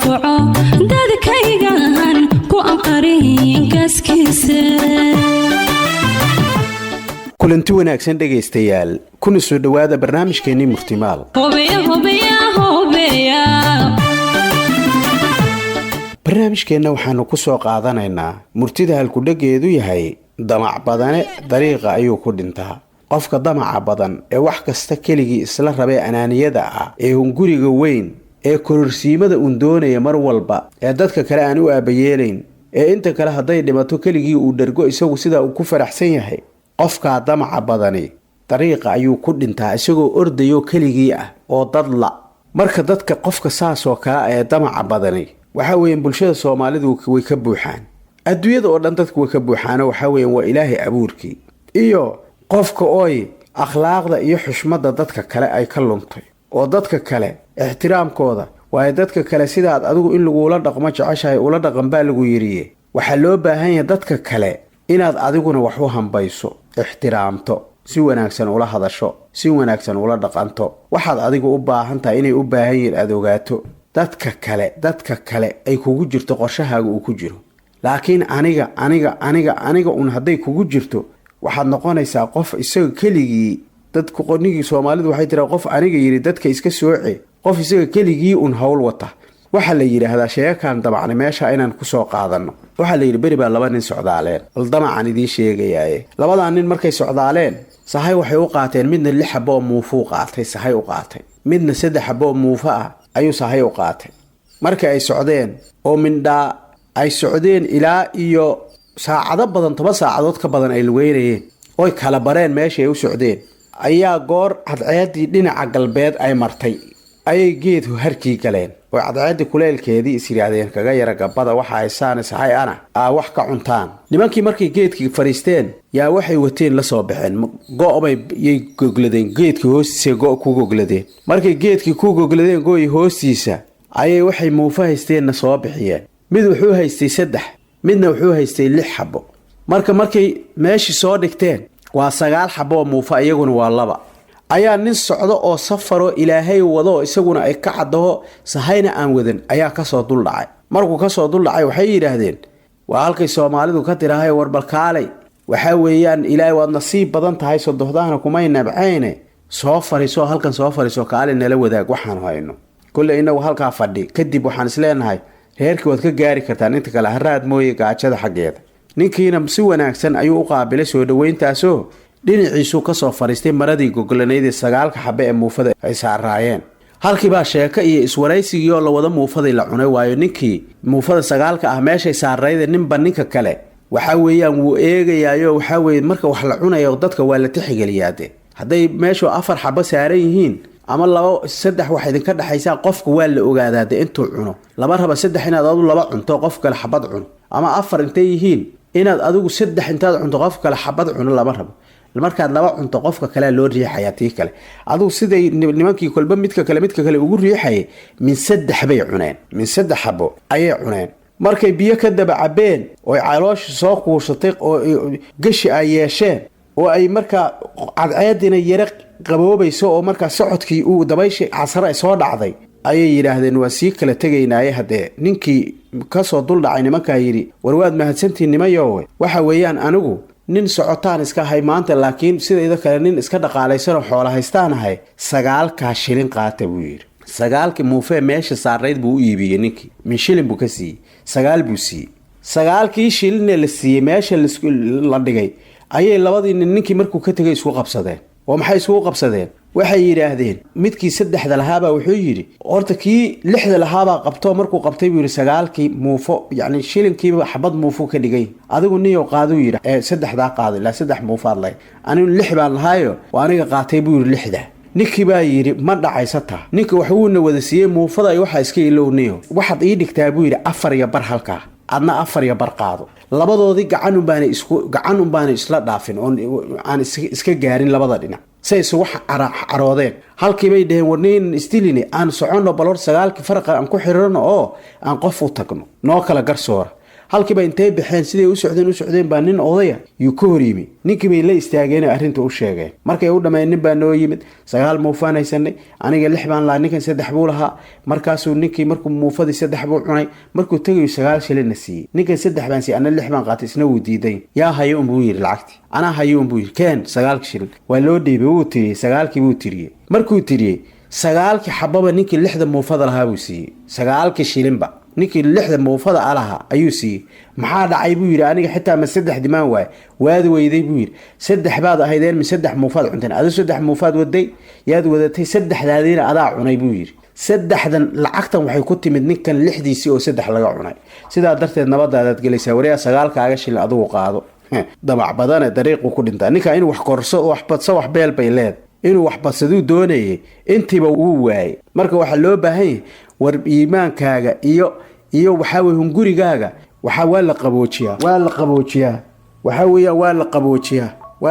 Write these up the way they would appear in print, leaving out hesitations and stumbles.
anfaco dadkaygan ku anqarin gaskiisa kulanti wanaagsan dhagaystayaal kuna soo dhawaada barnaamijkeennii Muftimaal barnaamijkeenna waxaanu ku soo qaadanaynaa murtida halku dhageedu yahay damac badane dariiqa ayuu ku dhintaa qofka damaca badan ee wax kasta keligii isla rabay anaaniyada ah ee hunguriga weyn ee kororsiimada uu doonaya mar walba ee dadka kale aan u aabayeelayn ee inta kale haday dhimato keligii uu dhargo isagu sida uu ku faraxsan yahay qofka damaca badani dariiqa ayuu ku dhintaa isagoo ordayo keligii ah oo dadla marka dadka qofka saas oo kale ee damaca badani waxa weeyaan bulshada Soomaalidu way ka buuxaan adduunyada oo dhan dadku way ka buuxaan waxa weeyaan waa Ilaahay abuurkii iyo qofka ooy akhlaaqda iyo xushmada dadka kale ay ka luntay oo dadka kale ixtiraamkooda waa dadka kale sidaad adigu in lagu la dhaqmo jeceshahay ula dhaqan baa lagu yiriye waxa loo baahan yahay dadka kale inaad adiguna wax u hambayso ixtiraamto si wanaagsan ula hadasho si wanaagsan ula dhaqanto waxaad adigu u baahan tahay inay u baahan yihiin aad ogaato dadka kale ay kugu jirto qorshahaaga uu ku jiro laakiin aniga haday kugu jirto waxaad noqonaysaa qof isaga keligii dadku qonigii Soomaalidu waxay tiraa qof aniga yiri dadka iska sooce qof isaga keligii hawl wata waxa la yiraahdaa sheekan dabacna meesha inaan ku soo qaadano waxa la yiri bari baa laba nin socdaaleen damacan idin sheegayay labada nin markay socdaaleen sahay waxay u qaateen midna 6 xabo muufu qaatay sahay u qaatay midna 3 xabo muufa ah ayuu sahay u qaatay markay ay socdeen oo mindha ay socdeen ilaa iyo saacado badan 10 saacadood ka badan ay lugeynayeen oo kala bareen meesha ay u socdeen ayaa goor cadceedii dhinaca galbeed ay martay ayay geed harkii galeen oo cadceedii kuleelkeedii isiraadeen kaga yara gabada waxa ay saanaysay ana wax ka cuntaan nimankii markay geedkii fariisteen yaa waxay wateen la soo baxeen go'obay gogladeen geedkii hoostiisa ku gogladeen markay geedkii ku gogladeen gooy hoostiisa ayay waxay muufahaysteen soo bixiyeen mid wuxuu haystay 3 midna wuxuu haystay 6 xabo markay meeshii soo dhigteen waa 9 xabo muufa iyaguna waa 2 ayaa nin socdo oo safaro Ilaahay wado isaguna ay ka cadaho sahayna aan wadan ayaa ka soo dul dhacay markuu ka soo dul dhacay waxay yiraahdeen waa halkay Soomaalidu ka tirahay warbalkaalay waxa weeyaan Ilaahay waad nasiib badan tahay sodohdahana kuma nabcayne soo fariiso halkan soo fariiso kaale nala wadaag waxaan hayno kullee inagu halka fadhi kadib waxaan isleenahay heerkii waad ka gaari kartaa inta kale haraad mooye gaajada xageeda ninkiina si wanaagsan ayuu u qaabilay soo dhaweyntaasoo dhinaciisu ka soo fariistay maradii gogolaneyd 9 xabo ee muufada ay saaraayeen halkii baa sheeka iyo iswaraysigii oo la wada muufada la cunay waayo ninkii muufada 9 ah meesha saarayday ninka kale waxa weeyaan wuu eegayaayo waxa weey marka wax la cunayo dadka waa la tixgeliyaade haday meeshu 4 xabo saaran yihiin ama 3 wax idin ka dhaxaysa qofka waa la ogaadaa intuu cuno laba raba 3 inaad adigu laba cunto qof kale xabad cuno ama 4 intay yihiin inaad adigu 3 intaad cunto qof kale xabad cuno laba raba markaad laba cunto qofka kale loo riixaya tii kale adigu siday nimankii kolba midka kale ugu riixay min 3 bay cuneen min 3 xabo ayay cuneen markay biyo ka daba cabeen oo caloosh soo quusatay oo gashi ay yeesheen oo ay marka cadceedina yara qaboobayso oo marka socodkii uu dabayshay casra soo dhacday ayay yiraahdeen waa si kala tagaynaaye hadee ninkii ka soo dul dhacay nimanka yiri warwaad mahadsantiin nimayo waxa weeyaan anigu nin socotaan iska hay maanta laakiin sidayda kale nin iska dhaqaalaysan xoolo haystaanahay 9 shilin qaata buu yiri 9 muufe meesha saarayd buu u iibiyay ninkii min shilin buu ka siiyay 9 buu siiyay 9 shilin la siiyay meesha la dhigay ayay labadii ninkii markuu ka tagay isku qabsadeen oo maxay isku qabsadeen waxay yiraahdeen midkii 3 lahaaba wuxuu yiri horta kii 6 lahaaba qabto markuu qabtay buu yiri 9 muufo yani shilinkii xabad muufo ka dhigay adigu niyo qaadu yiri 3 qaado la 3 muufaad leh anigu 6 baan lahayo waa aniga qaatay buu yiri 6 ninkii baa yiri ma dhacaysata ninka wuxuu wada siiyay muufada ay waxa iska ilowniyo waxaad ii dhigtaa buu yiri 4 bar halka adna 4 bar qaado labadoodii gacan baana isla dhaafin oo aan iska gaarin labada dhinac say wax caroodeen halkii bay dhaheen warneen istilini aan socono balor 9 farqa aan ku xirano oo aan qof u tagno noo kala garsoor halkiiba intay baxeen siday u socdeen baa nin odaya yuu ka hor yimi ninkii bay la istaageen arrinta u sheegeen markay u dhameen nin baa noo yimid 9 muufaan haysanay aniga 6 baan laa ninkan 3 buu lahaa markaasuu ninkii markuu muufadii 3 buu cunay markuu tagay 9 shilin siiyay ninkan 3 baan si ana 6 baan qaatay isna wuu diiday yaa hayo buu yiri lacagti ana hayo buu yiri keen 9 shilin waa loo dhiibay wuu tiriyay 9kii buu tiriyay markuu tiriyay 9kii xababa ninkii 6 muufada lahaa buu siiyay 9 shilinba ninkii 6 muufada alaha ayuu siiyay maxaa dhacay buu yiri aniga xitaa ma 3 dimaan waad weyday buu yiri 3 baad ahaydeen mi 3 muufad cunteen adu 3 muufad waday yaad wadatay 3daadiina adaa cunay buu yiri 3dan lacagtan waxay ku timid ninkan 6diisii oo 3 laga cunay sidaa darteed nabadaad galaysaa wariya 9 kaaga shilin adigu qaado damac badan dariiqu ku dhintaa ninka inuu wax korso oo wax badso wax beel bay leed inuu wax badsaduu doonayay intiiba uu waayay marka waxa loo baahan yahay war iimaankaaga iyo waxa weey hungurigaaga waxa waa la qaboojiyaa waxa weeyaa waa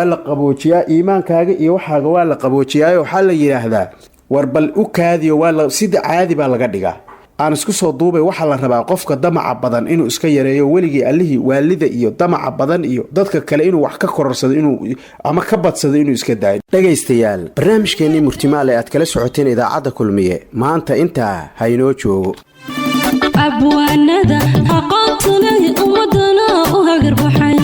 la qaboojiyaa iimaankaaga iyo waxaaga waa la qaboojiyaa waxa la yiraahdaa war bal u kaadiyo waa sida caadi baa laga dhigaa aan isku soo duubay waxa la rabaa qofka damaca badan inuu iska yareeyo waligii allihii waalida iyo damaca badan iyo dadka kale inuu wax ka kororsado inuu ama ka badsado inuu iska daayo dhageystayaal barnaamijkeeni murtimaale aad kala socoteen idaacada kulmiye maanta inta haynoo joogo abwaanada aqoonta leh ummadana u hagar baxay